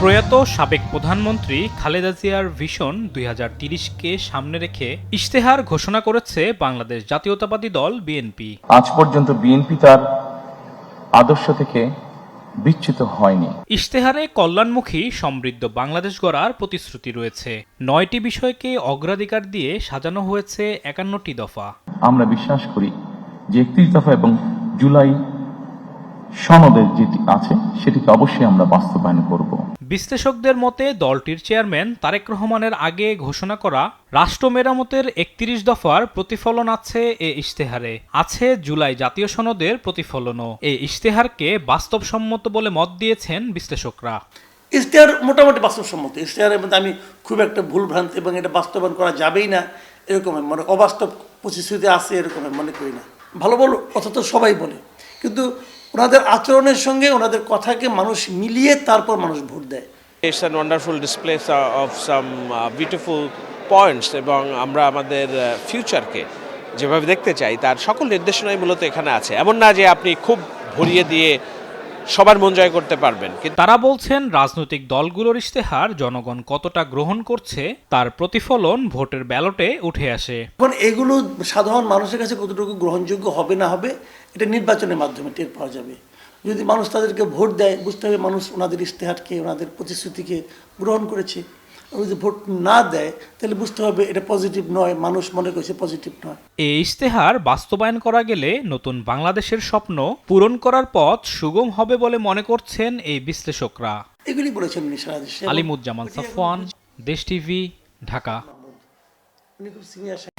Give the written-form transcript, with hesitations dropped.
প্রয়াত সাবেক প্রধানমন্ত্রী খালেদা জিয়ার ভিশন ২০৩০-কে সামনে রেখে ইশতেহার ঘোষণা করেছে বাংলাদেশ জাতীয়তাবাদী দল বিএনপি। আজ পর্যন্ত বিএনপি তার আদর্শ থেকে বিচ্যুত হয়নি। ইশতেহারে কল্যাণমুখী সমৃদ্ধ বাংলাদেশ গড়ার প্রতিশ্রুতি রয়েছে। ৯টি বিষয়কে অগ্রাধিকার দিয়ে সাজানো হয়েছে ৫১টি দফা। আমরা বিশ্বাস করি যে ৩১ দফা এবং জুলাই সনদের যেটি আছে সেটিকে অবশ্যই আমরা বাস্তবায়ন করব। বিশ্লেষকদের মতে দলটির চেয়ারম্যান তারেক রহমানের আগে ঘোষণা করা রাষ্ট্র মেরামতের ৩১ দফার প্রতিফলন আছে এ ইশতেহারে। আছে জুলাই জাতীয় সনদের প্রতিফলনও। এই ইশতেহারকে বাস্তবসম্মত বলে মত দিয়েছেন বিশ্লেষকরা। ইশতেহার মোটামুটি বাস্তবসম্মত। ইশতেহারের মধ্যে আমি খুব একটা ভুল ভ্রান্তি এবং এটা বাস্তবায়ন করা যাবেই না এরকম মানে অবাস্তব প্রতিশ্রুতি আছে এরকম মনে করি না। ভালো ভালো কথা তো সবাই বলে, কিন্তু ওনাদের আচরণের সঙ্গে ওনাদের কথাকে মানুষ মিলিয়ে তারপর মানুষ ভোট দেয়। It's a wonderful display of some beautiful points এবং আমরা আমাদের ফিউচারকে যেভাবে দেখতে চাই তার সকল নির্দেশনাই মূলত এখানে আছে। এমন না যে আপনি খুব ভরিয়ে দিয়ে সবার মন জয় করতে পারবেন। তারা বলছেন রাজনৈতিক দলগুলোর ইশতেহার জনগণ কতটা গ্রহণ করছে তার প্রতিফলন ভোটের ব্যালটে উঠে আসে। এখন এগুলো সাধারণ মানুষের কাছে কতটুকু গ্রহণযোগ্য হবে না হবে এটা নির্বাচনের মাধ্যমে টের পাওয়া যাবে। যদি মানুষ তাদেরকে ভোট দেয় বুঝতে হবে মানুষ ওনাদের ইশতেহারকে ওনাদের প্রতিশ্রুতিকে গ্রহণ করেছে। যদি ভোট না দেয় তাহলে বুঝতে হবে এটা পজিটিভ নয়, মানুষ মনে করছে পজিটিভ নয়। এই ইশতেহার বাস্তবায়ন করা গেলে নতুন বাংলাদেশের স্বপ্ন পূরণ করার পথ সুগম হবে বলে মনে করছেন এই বিশ্লেষকরা। এগুলি বলেছেন সারা দেশে। আলিমুজ্জামান সাফওয়ান, দেশ টিভি, ঢাকা। উনি খুব সিনিয়র।